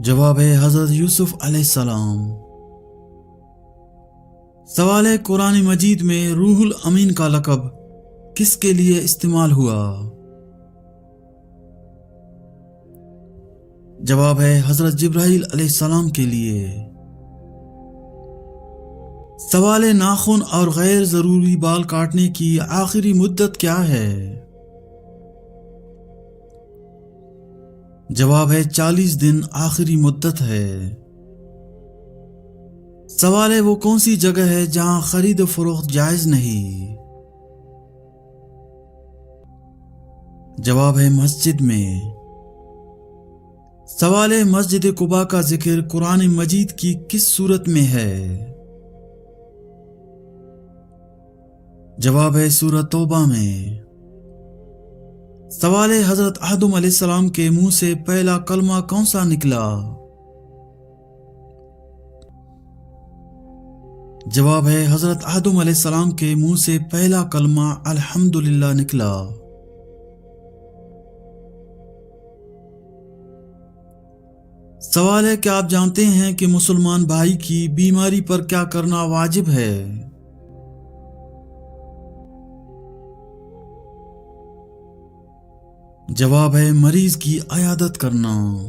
جواب ہے حضرت یوسف علیہ السلام۔ سوال ہے قرآن مجید میں روح الامین کا لقب کس کے لیے استعمال ہوا؟ جواب ہے حضرت جبرائیل علیہ السلام کے لیے۔ سوال ہے ناخن اور غیر ضروری بال کاٹنے کی آخری مدت کیا ہے؟ جواب ہے 40 دن آخری مدت ہے۔ سوال ہے وہ کون سی جگہ ہے جہاں خرید و فروخت جائز نہیں؟ جواب ہے مسجد میں۔ سوال ہے مسجد قباء کا ذکر قرآن مجید کی کس سورت میں ہے؟ جواب ہے سورۃ توبہ میں۔ سوال ہے حضرت آدم علیہ السلام کے منہ سے پہلا کلمہ کون سا نکلا؟ جواب ہے حضرت آدم علیہ السلام کے منہ سے پہلا کلمہ الحمدللہ نکلا۔ سوال ہے کیا آپ جانتے ہیں کہ مسلمان بھائی کی بیماری پر کیا کرنا واجب ہے؟ جواب ہے مریض کی عیادت کرنا۔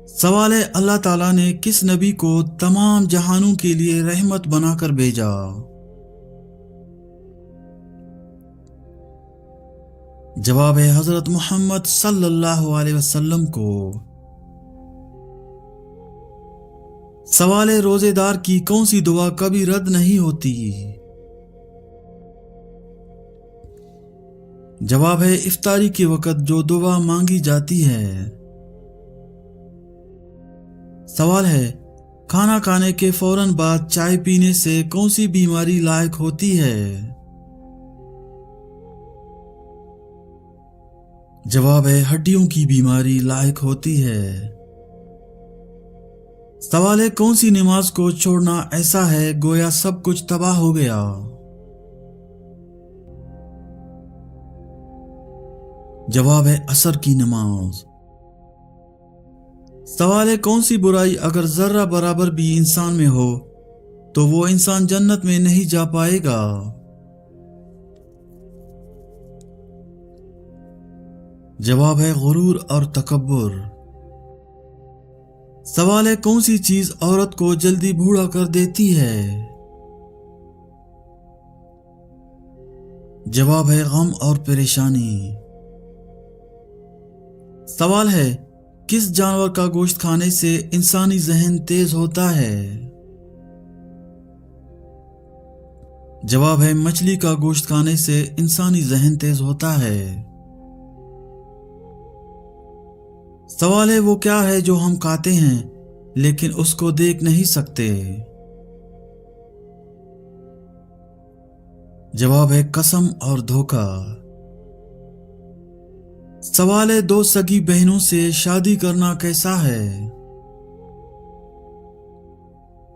سوال ہے اللہ تعالیٰ نے کس نبی کو تمام جہانوں کے لیے رحمت بنا کر بھیجا؟ جواب ہے حضرت محمد صلی اللہ علیہ وسلم کو۔ سوال ہے روزے دار کی کون سی دعا کبھی رد نہیں ہوتی؟ جواب ہے افطاری کے وقت جو دعا مانگی جاتی ہے۔ سوال ہے کھانا کھانے کے فوراً بعد چائے پینے سے کون سی بیماری لاحق ہوتی ہے؟ جواب ہے ہڈیوں کی بیماری لاحق ہوتی ہے۔ سوال ہے کون سی نماز کو چھوڑنا ایسا ہے گویا سب کچھ تباہ ہو گیا؟ جواب ہے عصر کی نماز۔ سوال ہے کون سی برائی اگر ذرہ برابر بھی انسان میں ہو تو وہ انسان جنت میں نہیں جا پائے گا؟ جواب ہے غرور اور تکبر۔ سوال ہے کون سی چیز عورت کو جلدی بوڑھا کر دیتی ہے؟ جواب ہے غم اور پریشانی۔ سوال ہے کس جانور کا گوشت کھانے سے انسانی ذہن تیز ہوتا ہے؟ جواب ہے مچھلی کا گوشت کھانے سے انسانی ذہن تیز ہوتا ہے۔ سوال ہے وہ کیا ہے جو ہم کھاتے ہیں لیکن اس کو دیکھ نہیں سکتے؟ جواب ہے قسم اور دھوکہ۔ سوال ہے دو سگی بہنوں سے شادی کرنا کیسا ہے؟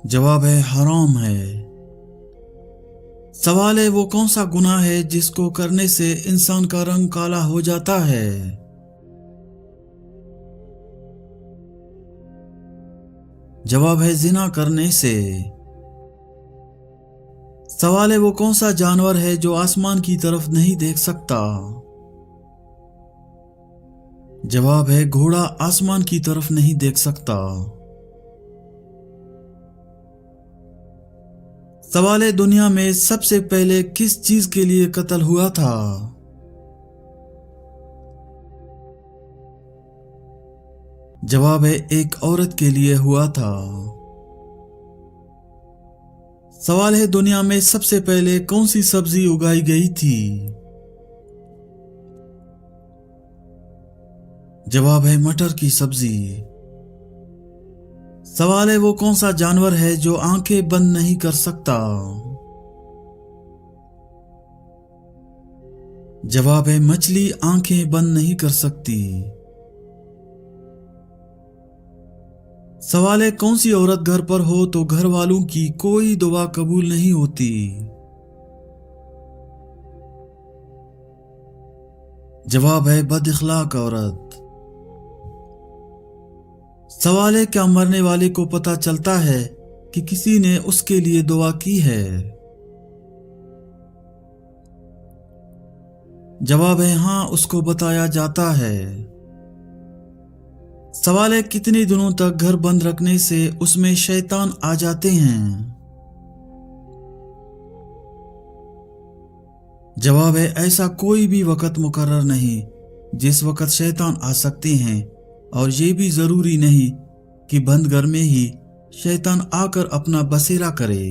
جواب ہے حرام ہے۔ سوال ہے وہ کون سا گناہ ہے جس کو کرنے سے انسان کا رنگ کالا ہو جاتا ہے؟ جواب ہے زنا کرنے سے۔ سوال ہے وہ کون سا جانور ہے جو آسمان کی طرف نہیں دیکھ سکتا؟ جواب ہے گھوڑا آسمان کی طرف نہیں دیکھ سکتا۔ سوال ہے دنیا میں سب سے پہلے کس چیز کے لیے قتل ہوا تھا؟ جواب ہے ایک عورت کے لیے ہوا تھا۔ سوال ہے دنیا میں سب سے پہلے کون سی سبزی اگائی گئی تھی؟ جواب ہے مٹر کی سبزی۔ سوال ہے وہ کون سا جانور ہے جو آنکھیں بند نہیں کر سکتا؟ جواب ہے مچھلی آنکھیں بند نہیں کر سکتی۔ سوال ہے کون سی عورت گھر پر ہو تو گھر والوں کی کوئی دعا قبول نہیں ہوتی؟ جواب ہے بد اخلاق عورت۔ سوال ہے کیا مرنے والے کو پتہ چلتا ہے کہ کسی نے اس کے لیے دعا کی ہے؟ جواب ہے ہاں، اس کو بتایا جاتا ہے۔ سوال ہے کتنے دنوں تک گھر بند رکھنے سے اس میں شیطان آ جاتے ہیں؟ جواب ہے ایسا کوئی بھی وقت مقرر نہیں جس وقت شیطان آ سکتے ہیں، اور یہ بھی ضروری نہیں کہ بند گھر میں ہی شیطان آ کر اپنا بسیرا کرے۔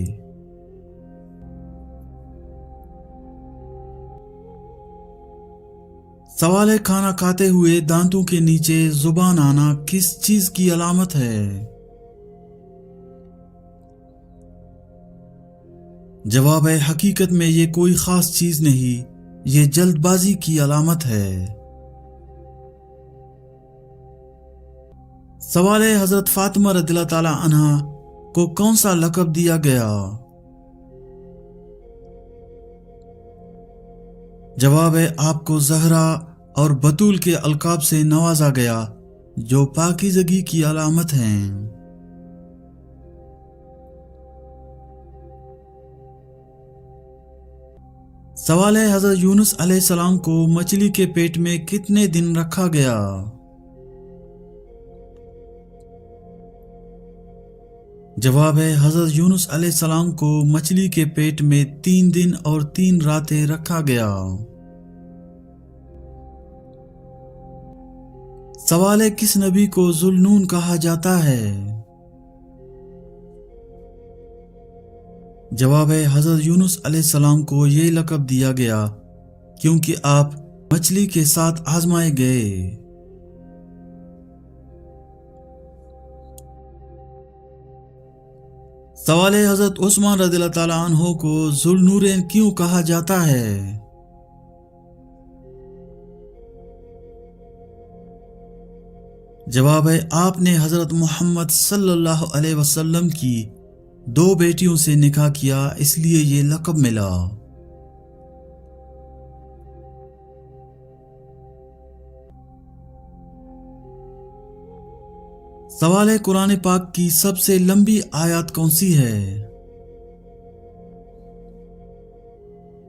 سوال ہے کھانا کھاتے ہوئے دانتوں کے نیچے زبان آنا کس چیز کی علامت ہے؟ جواب ہے حقیقت میں یہ کوئی خاص چیز نہیں، یہ جلد بازی کی علامت ہے۔ سوال ہے حضرت فاطمہ رضی اللہ تعالی عنہا کو کون سا لقب دیا گیا؟ جواب ہے آپ کو زہرا اور بطول کے القاب سے نوازا گیا جو پاکیزگی کی علامت ہیں۔ سوال ہے حضرت یونس علیہ السلام کو مچھلی کے پیٹ میں کتنے دن رکھا گیا؟ جواب ہے حضرت یونس علیہ السلام کو مچھلی کے پیٹ میں 3 دن اور 3 راتیں رکھا گیا۔ سوال ہے کس نبی کو ذوالنون کہا جاتا ہے؟ جواب ہے حضرت یونس علیہ السلام کو یہ لقب دیا گیا کیونکہ آپ مچھلی کے ساتھ آزمائے گئے۔ سوال ہے حضرت عثمان رضی اللہ تعالیٰ عنہ کو ذوالنورین کیوں کہا جاتا ہے؟ جواب ہے آپ نے حضرت محمد صلی اللہ علیہ وسلم کی 2 بیٹیوں سے نکاح کیا، اس لیے یہ لقب ملا۔ سوال ہے قرآن پاک کی سب سے لمبی آیات کون سی ہے؟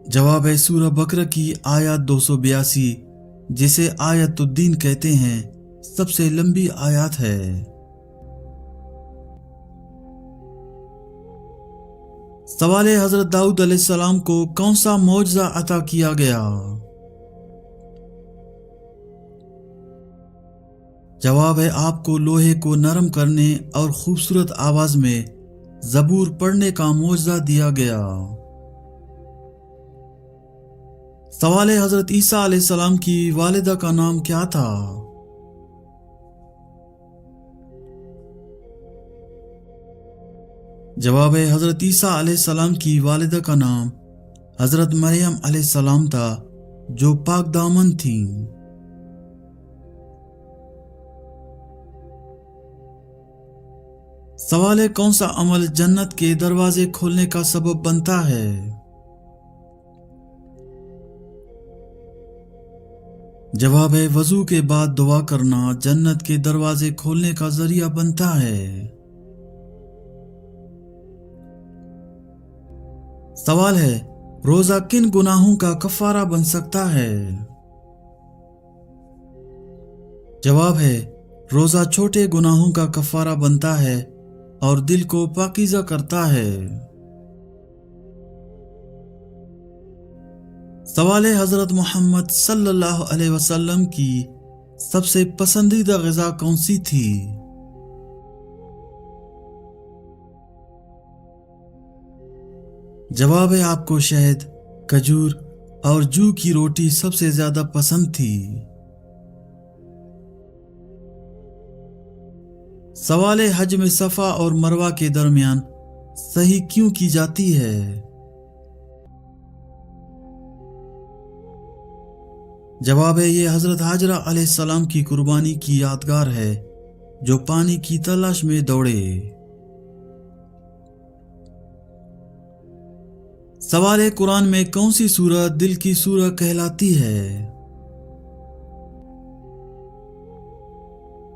جواب ہے سورہ بقرہ کی آیات 282 جسے آیت الدین کہتے ہیں، سب سے لمبی آیات ہے۔ سوال ہے حضرت داؤد علیہ السلام کو کون سا معجزہ عطا کیا گیا؟ جواب ہے آپ کو لوہے کو نرم کرنے اور خوبصورت آواز میں زبور پڑھنے کا معجزہ دیا گیا۔ سوال ہے حضرت عیسیٰ علیہ السلام کی والدہ کا نام کیا تھا؟ جواب ہے حضرت عیسیٰ علیہ السلام کی والدہ کا نام حضرت مریم علیہ السلام تھا جو پاک دامن تھیں۔ سوال ہے کون سا عمل جنت کے دروازے کھولنے کا سبب بنتا ہے؟ جواب ہے وضو کے بعد دعا کرنا جنت کے دروازے کھولنے کا ذریعہ بنتا ہے۔ سوال ہے روزہ کن گناہوں کا کفارہ بن سکتا ہے؟ جواب ہے روزہ چھوٹے گناہوں کا کفارہ بنتا ہے اور دل کو پاکیزہ کرتا ہے۔ سوال ہے حضرت محمد صلی اللہ علیہ وسلم کی سب سے پسندیدہ غذا کون سی تھی؟ جواب ہے آپ کو شہد، کھجور اور جو کی روٹی سب سے زیادہ پسند تھی۔ سوال حج میں صفا اور مروہ کے درمیان صحیح کیوں کی جاتی ہے؟ جواب ہے یہ حضرت ہاجرہ علیہ السلام کی قربانی کی یادگار ہے جو پانی کی تلاش میں دوڑے۔ سوال قرآن میں کون سی سورہ دل کی سورہ کہلاتی ہے؟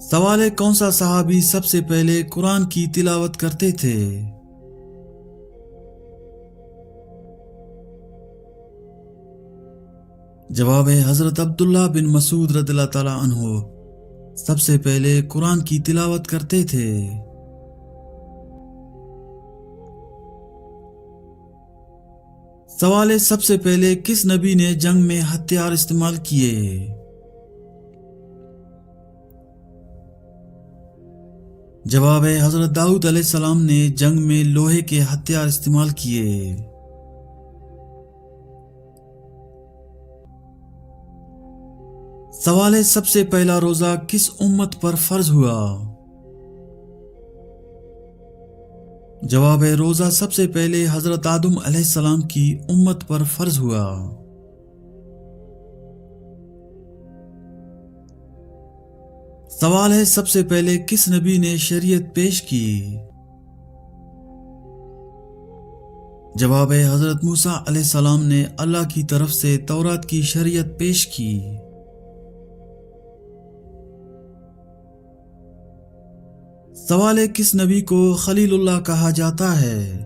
سوال ہے کون سا صحابی سب سے پہلے قرآن کی تلاوت کرتے تھے؟ جواب ہے حضرت عبداللہ بن مسعود رضی اللہ تعالی عنہ سب سے پہلے قرآن کی تلاوت کرتے تھے۔ سوال ہے سب سے پہلے کس نبی نے جنگ میں ہتھیار استعمال کیے؟ جواب ہے حضرت داؤد علیہ السلام نے جنگ میں لوہے کے ہتھیار استعمال کیے۔ سوال ہے سب سے پہلا روزہ کس امت پر فرض ہوا؟ جواب ہے روزہ سب سے پہلے حضرت آدم علیہ السلام کی امت پر فرض ہوا۔ سوال ہے سب سے پہلے کس نبی نے شریعت پیش کی؟ جواب ہے حضرت موسیٰ علیہ السلام نے اللہ کی طرف سے تورات کی شریعت پیش کی۔ سوال ہے کس نبی کو خلیل اللہ کہا جاتا ہے؟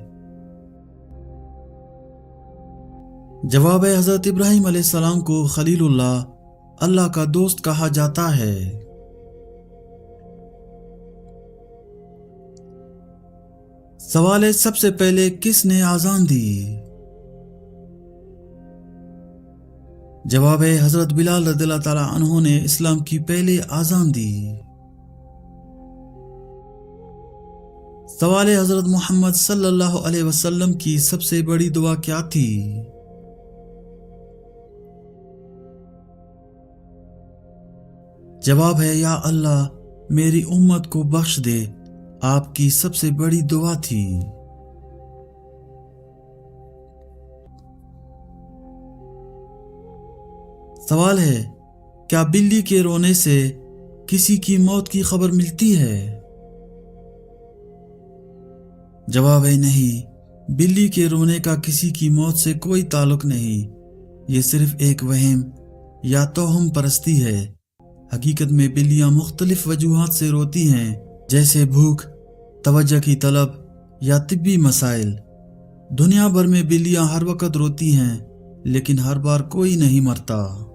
جواب ہے حضرت ابراہیم علیہ السلام کو خلیل اللہ، اللہ کا دوست کہا جاتا ہے۔ سوال ہے سب سے پہلے کس نے اذان دی؟ جواب ہے حضرت بلال رضی اللہ تعالی عنہ نے اسلام کی پہلے اذان دی۔ سوال ہے حضرت محمد صلی اللہ علیہ وسلم کی سب سے بڑی دعا کیا تھی؟ جواب ہے یا اللہ میری امت کو بخش دے، آپ کی سب سے بڑی دعا تھی۔ سوال ہے کیا بلی کے رونے سے کسی کی موت کی خبر ملتی ہے؟ جواب ہے نہیں، بلی کے رونے کا کسی کی موت سے کوئی تعلق نہیں، یہ صرف ایک وہم یا توہم پرستی ہے۔ حقیقت میں بلیاں مختلف وجوہات سے روتی ہیں، جیسے بھوک، توجہ کی طلب یا طبی مسائل۔ دنیا بھر میں بلیاں ہر وقت روتی ہیں، لیکن ہر بار کوئی نہیں مرتا۔